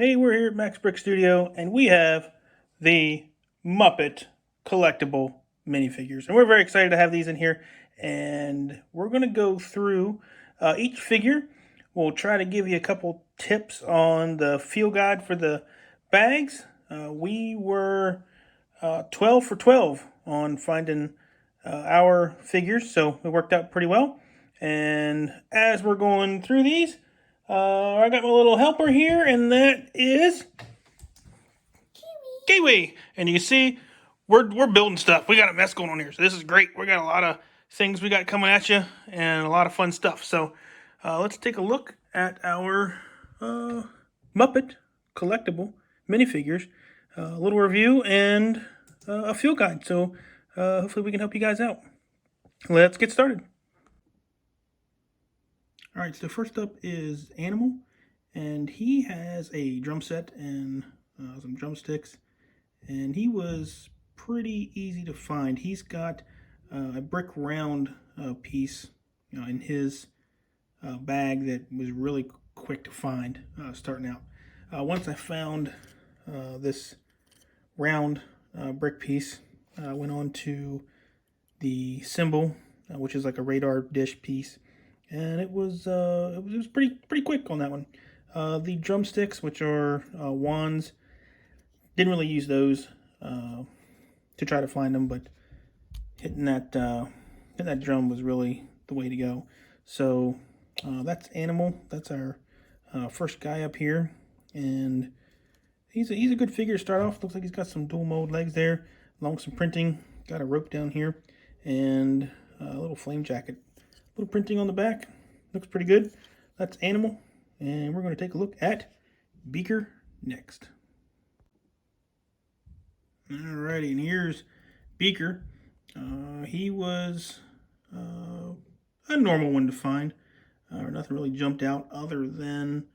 Hey, we're here at Max Brick Studio, and we have the Muppet Collectible Minifigures. And we're very excited to have these in here. And we're going to go through each figure. We'll try to give you a couple tips on the feel guide for the bags. We were 12 for 12 on finding our figures, so it worked out pretty well. And as we're going through these, I got my little helper here, and that is Kiwi. And you see, we're building stuff. We got a mess going on here, so this is great. We got a lot of things we got coming at you, and a lot of fun stuff. So let's take a look at our Muppet Collectible Minifigures. A little review and a field guide. So hopefully we can help you guys out. Let's get started. All right, so first up is Animal, and he has a drum set and some drumsticks, and he was pretty easy to find. He's got a brick round piece in his bag that was really quick to find starting out. Once I found this round brick piece, I went on to the cymbal, which is like a radar dish piece. And it was pretty quick on that one. The drumsticks, which are wands, didn't really use those to try to find them, but hitting that drum was really the way to go. So that's Animal. That's our first guy up here, and he's a good figure to start off. Looks like he's got some dual mode legs there, along with some printing. Got a rope down here, and a little flame jacket. Little printing on the back. Looks pretty good. That's Animal. And we're going to take a look at Beaker next. Alrighty, and here's Beaker. He was a normal one to find. Nothing really jumped out other than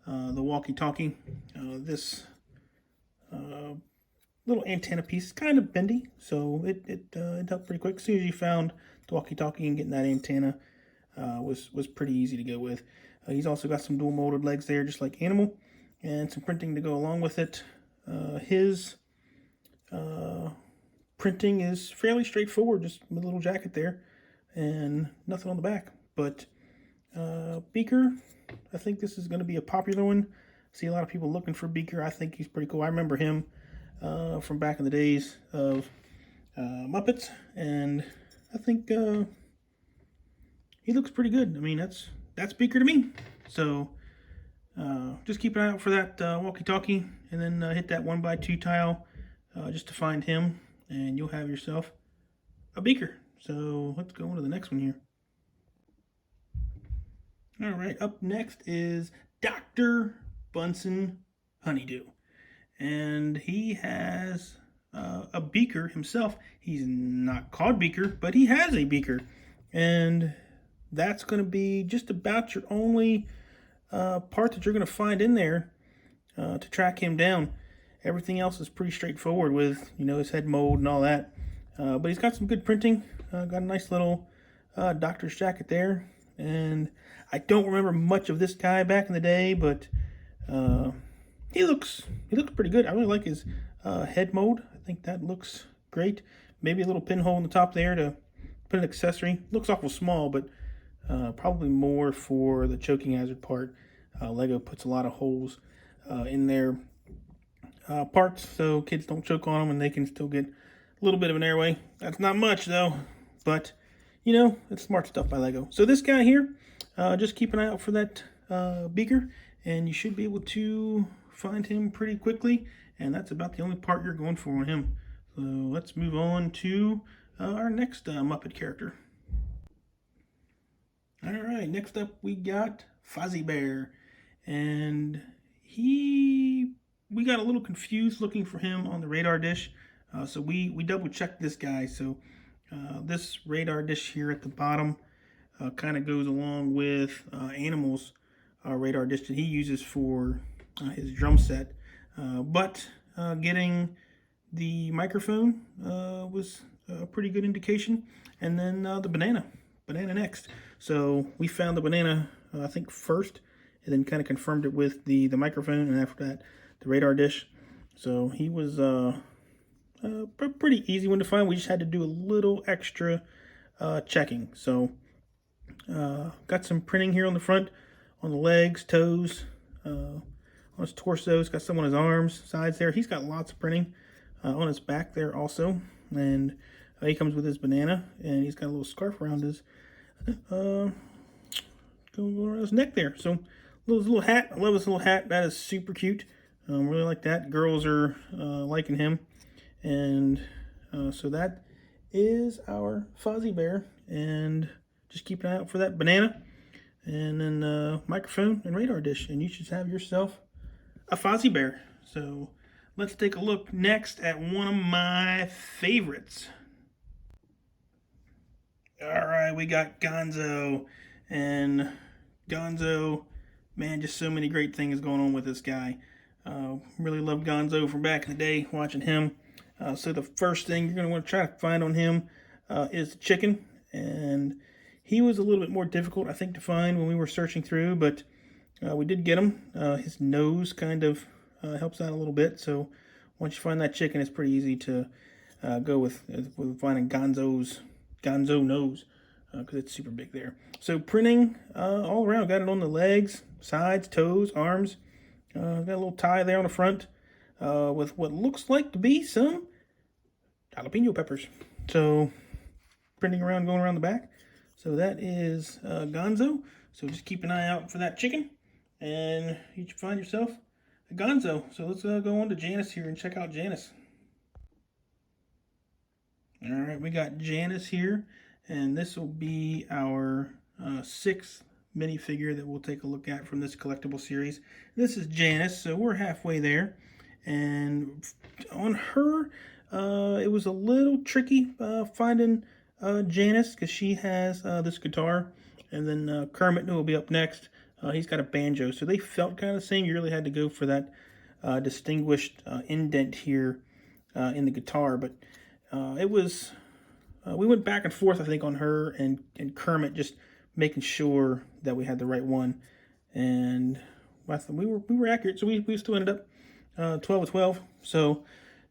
the walkie-talkie. This little antenna piece is kind of bendy, so it helped pretty quick. As soon as you found the walkie-talkie and getting that antenna was pretty easy to go with. He's also got some dual molded legs there, just like Animal, and some printing to go along with it. His printing is fairly straightforward, just a little jacket there and nothing on the back. But Beaker, I think this is going to be a popular one. I see a lot of people looking for Beaker. I think he's pretty cool. I remember him from back in the days of Muppets, and I think he looks pretty good. I mean, that's Beaker to me. So just keep an eye out for that walkie-talkie, and then hit that 1x2 tile just to find him, and you'll have yourself a Beaker. So let's go on to the next one here. All right, up next is Dr. Bunsen Honeydew, and he has a Beaker himself. He's not called Beaker, but he has a Beaker, and that's going to be just about your only part that you're going to find in there to track him down. Everything else is pretty straightforward with, his head mold and all that. But he's got some good printing. Got a nice little doctor's jacket there. And I don't remember much of this guy back in the day, but he looks pretty good. I really like his head mold. I think that looks great. Maybe a little pinhole in the top there to put an accessory. Looks awful small, but probably more for the choking hazard part. Lego puts a lot of holes in their parts so kids don't choke on them and they can still get a little bit of an airway. That's not much though, but it's smart stuff by Lego. So this guy here, just keep an eye out for that Beaker, and you should be able to find him pretty quickly, and that's about the only part you're going for on him. So let's move on to our next Muppet character. All right, next up we got Fozzie Bear, and we got a little confused looking for him on the radar dish, so we double checked this guy. So this radar dish here at the bottom kind of goes along with Animal's radar dish that he uses for his drum set, but getting the microphone was a pretty good indication, and then the banana next. So we found the banana I think first, and then kind of confirmed it with the microphone, and after that, the radar dish. So he was a pretty easy one to find. We just had to do a little extra checking. So got some printing here on the front, on the legs, toes, on his torso. He's got some on his arms, sides there. He's got lots of printing on his back there also. And he comes with his banana, and he's got a little scarf around his going around his neck there. So little hat. I love this little hat. That is super cute. Really like that. Girls are liking him. And so that is our Fozzie Bear. And just keep an eye out for that banana. And then microphone and radar dish. And you should have yourself a Fozzie Bear. So let's take a look next at one of my favorites. Alright, we got Gonzo. And Gonzo, man, just so many great things going on with this guy. Really love Gonzo from back in the day, watching him. So the first thing you're going to want to try to find on him is the chicken. And he was a little bit more difficult, I think, to find when we were searching through, but we did get him. His nose kind of helps out a little bit. So once you find that chicken, it's pretty easy to go with finding Gonzo nose, because it's super big there. So printing all around. Got it on the legs, sides, toes, arms. Got a little tie there on the front with what looks like to be some jalapeno peppers. So printing around, going around the back. So that is Gonzo. So just keep an eye out for that chicken, and you should find yourself a Gonzo. So let's go on to Janice here and check out Janice. All right, we got Janice here, and this will be our sixth minifigure that we'll take a look at from this collectible series. This is Janice, so we're halfway there. And on her, it was a little tricky finding Janice, because she has this guitar, and then Kermit, who will be up next, he's got a banjo. So they felt kind of the same. You really had to go for that distinguished indent here in the guitar, but it was, we went back and forth, I think, on her and Kermit, just making sure that we had the right one. And we were accurate, so we still ended up 12 of 12. So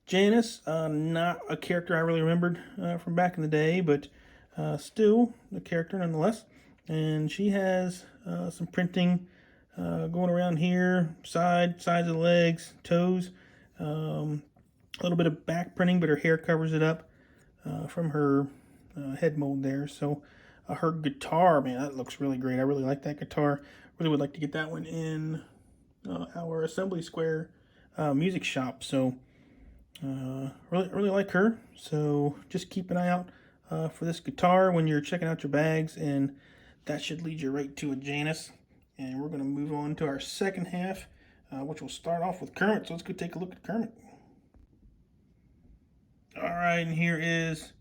Janice, not a character I really remembered from back in the day, but still a character nonetheless. And she has some printing going around here, sides of the legs, toes, a little bit of back printing, but her hair covers it up from her head mold there. So her guitar, man, that looks really great. I really like that guitar. Really would like to get that one in our Assembly Square music shop. So really like her. So just keep an eye out for this guitar when you're checking out your bags, and that should lead you right to a Janice. And we're going to move on to our second half, which will start off with Kermit. So let's go take a look at Kermit. All right, and here is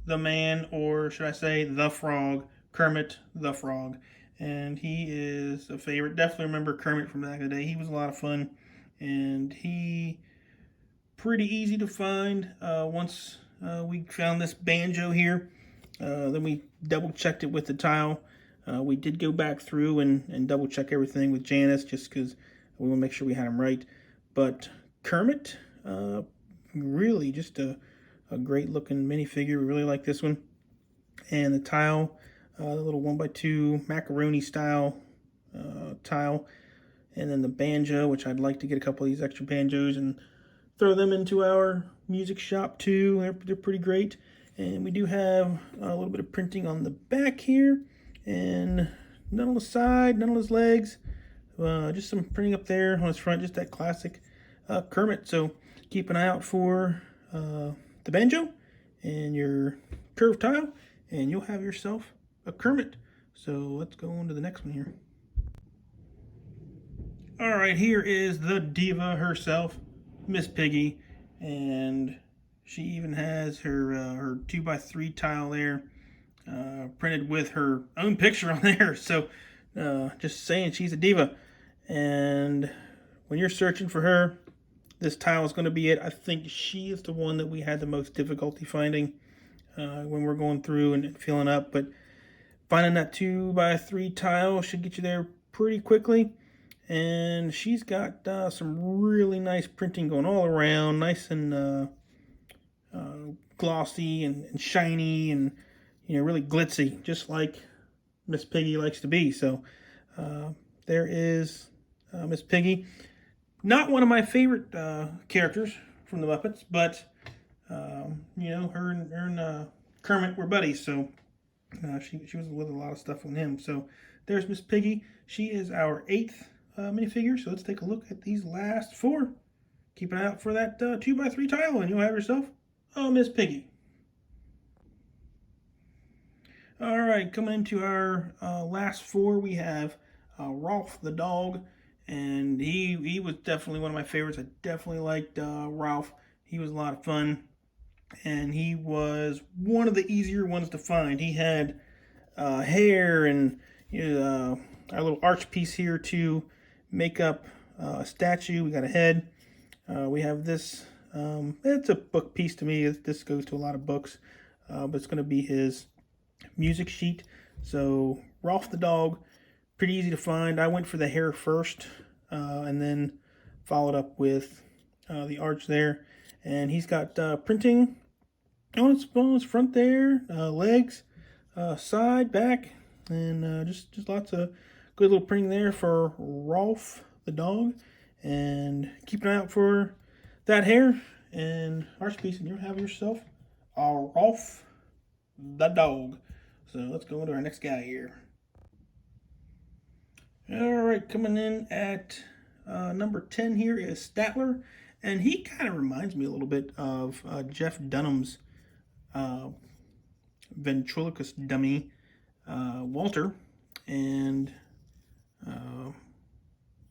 the man, or should I say the frog, Kermit the Frog. And he is a favorite. Definitely remember Kermit from back in the day. He was a lot of fun, and he pretty easy to find. Once we found this banjo here, then we double checked it with the tile. We did go back through and double check everything with Janice, just because we want to make sure we had him right. But Kermit, really just a great looking minifigure. We really like this one. And the tile, the little 1x2 macaroni style tile. And then the banjo, which I'd like to get a couple of these extra banjos and throw them into our music shop too. They're pretty great. And we do have a little bit of printing on the back here. And none on the side, none on his legs. Just some printing up there on his front. Just that classic Kermit. So keep an eye out for the banjo and your curved tile, and you'll have yourself a Kermit. So let's go on to the next one here. All right, here is the diva herself, Miss Piggy, and she even has her 2x3 tile there, printed with her own picture on there. So just saying, she's a diva. And when you're searching for her, this tile is going to be it. I think she is the one that we had the most difficulty finding when we're going through and filling up. But finding that 2x3 tile should get you there pretty quickly. and she's got some really nice printing going all around, nice and glossy and shiny, and really glitzy, just like Miss Piggy likes to be. So there is Miss Piggy. Not one of my favorite characters from the Muppets, but her and Kermit were buddies, so she was with a lot of stuff on him. So there's Miss Piggy. She is our 8th minifigure. So let's take a look at these last 4. Keep an eye out for that 2x3 tile, and you'll have yourself a Miss Piggy. All right, coming into our last 4, we have Rolf the dog, and he was definitely one of my favorites. I definitely liked Rolf. He was a lot of fun, and he was one of the easier ones to find. He had hair and our little arch piece here to make up a statue. We got a head. We have this. It's a book piece to me. This goes to a lot of books, but it's going to be his music sheet. So Rolf the dog, pretty easy to find. I went for the hair first, and then followed up with the arch there. And he's got printing on his front there, legs, side, back, and just lots of good little printing there for Rolf the dog. And keep an eye out for that hair and arch piece, and you'll have yourself a Rolf the dog. So let's go into our next guy here. All right, coming in at number 10 here is Statler, and he kind of reminds me a little bit of Jeff Dunham's ventriloquist dummy, Walter, and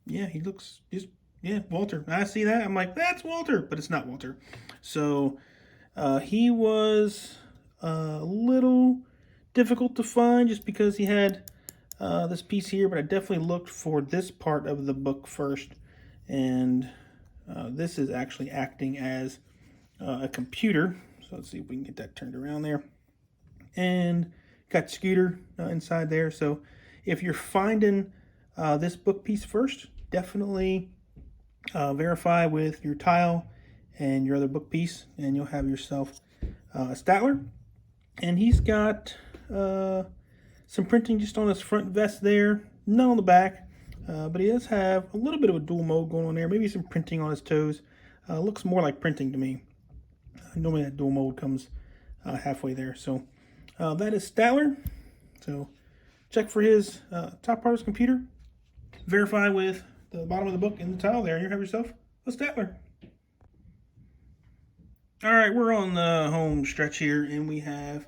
he looks just Walter. I see that, I'm like, that's Walter, but it's not Walter. So he was a little difficult to find just because he had this piece here, but I definitely looked for this part of the book first, and this is actually acting as a computer. So let's see if we can get that turned around there. And got Scooter inside there. So if you're finding this book piece first, definitely verify with your tile and your other book piece, and you'll have yourself a Statler. And he's got some printing just on his front vest there, none on the back, but he does have a little bit of a dual mode going on there, maybe some printing on his toes. Looks more like printing to me. Normally that dual mode comes halfway there. So that is Statler. So check for his top part of his computer, verify with the bottom of the book and the tile there, and you have yourself a Statler. All right, we're on the home stretch here, and we have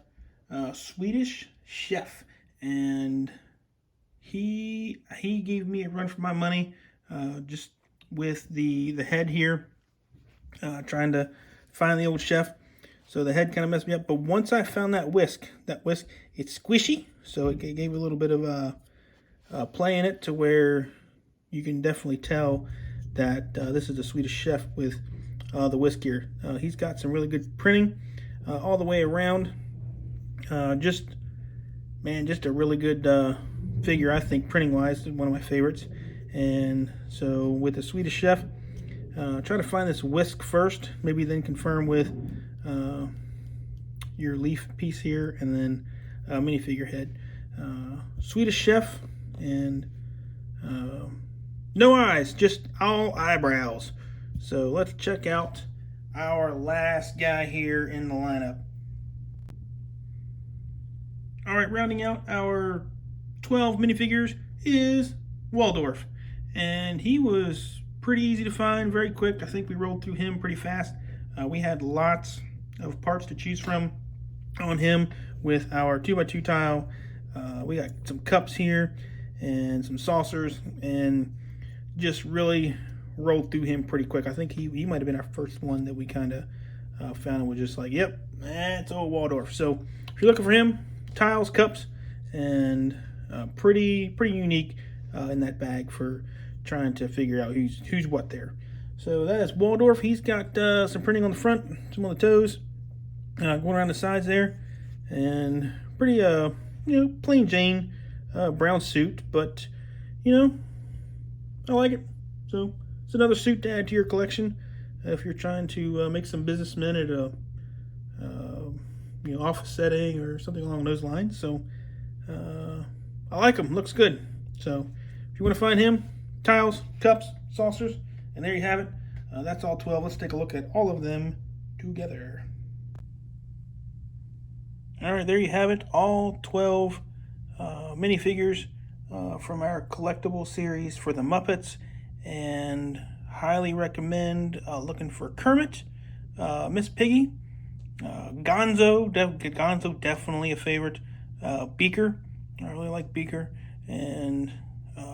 Swedish Chef, and he gave me a run for my money, just with the head here, trying to find the old chef. So the head kind of messed me up, but once I found that whisk, it's squishy, so it gave a little bit of a play in it to where you can definitely tell that this is a Swedish Chef with the whisk here. He's got some really good printing all the way around. Just a really good figure, I think, printing wise. One of my favorites. And so with the Swedish Chef, try to find this whisk first, maybe then confirm with your leaf piece here, and then minifigure head. Swedish Chef, and no eyes, just all eyebrows. So let's check out our last guy here in the lineup. All right, rounding out our 12 minifigures is Waldorf. And he was pretty easy to find, very quick. I think we rolled through him pretty fast. We had lots of parts to choose from on him with our 2x2 tile. We got some cups here and some saucers, and just really rolled through him pretty quick. I think he might have been our first one that we kind of found and was just like, yep, that's old Waldorf. So if you're looking for him, tiles, cups, and pretty unique in that bag for trying to figure out who's what there. So that is Waldorf. He's got some printing on the front, some on the toes, going around the sides there, and pretty plain Jane brown suit, but I like it. So it's another suit to add to your collection if you're trying to make some businessmen at a office setting or something along those lines. So I like him. Looks good. So if you want to find him, tiles, cups, saucers, and there you have it. That's all 12. Let's take a look at all of them together. All right, there you have it. All 12 minifigures from our collectible series for the Muppets, and highly recommend looking for Kermit, Miss Piggy, Gonzo. Gonzo definitely a favorite. Beaker, I really like Beaker, and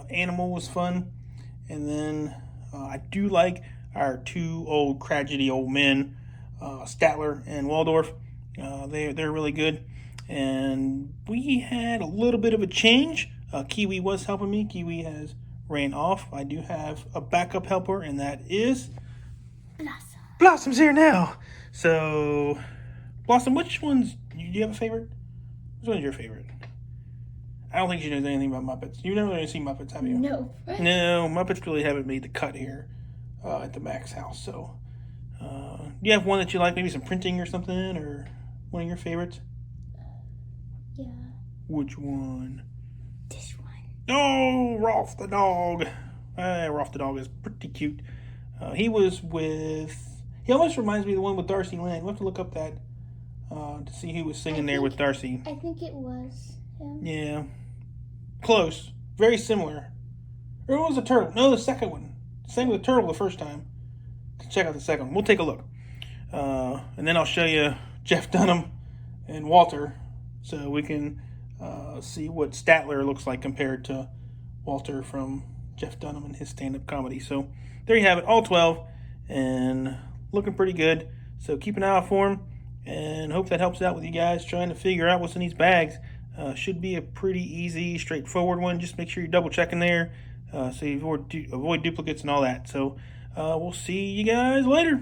Animal was fun. And then I do like our two old craggy old men, Statler and Waldorf. They're really good. And we had a little bit of a change. Kiwi was helping me. Kiwi has ran off. I do have a backup helper, and that is Blossom. Blossom's here now. So, Blossom, which ones do you have a favorite? Which one's your favorite? I don't think she knows anything about Muppets. You've never really seen Muppets, have you? No. No, Muppets really haven't made the cut here at the Max house. So, do you have one that you like? Maybe some printing or something, or one of your favorites? Yeah. Which one? This one. Oh, Rolf the dog. Rolf the dog is pretty cute. He was with... He almost reminds me of the one with Darcy Lynn. We'll have to look up that to see who was singing there with Darcy. I think it was him. Yeah. Close. Very similar. Or it was a turtle. No, the second one. Same with the turtle the first time. Check out the second one. We'll take a look. And then I'll show you Jeff Dunham and Walter so we can see what Statler looks like compared to Walter from Jeff Dunham and his stand-up comedy. So there you have it, all 12, and looking pretty good. So keep an eye out for them, and hope that helps out with you guys trying to figure out what's in these bags. Should be a pretty easy, straightforward one. Just make sure you're double checking there so you avoid duplicates and all that. So we'll see you guys later.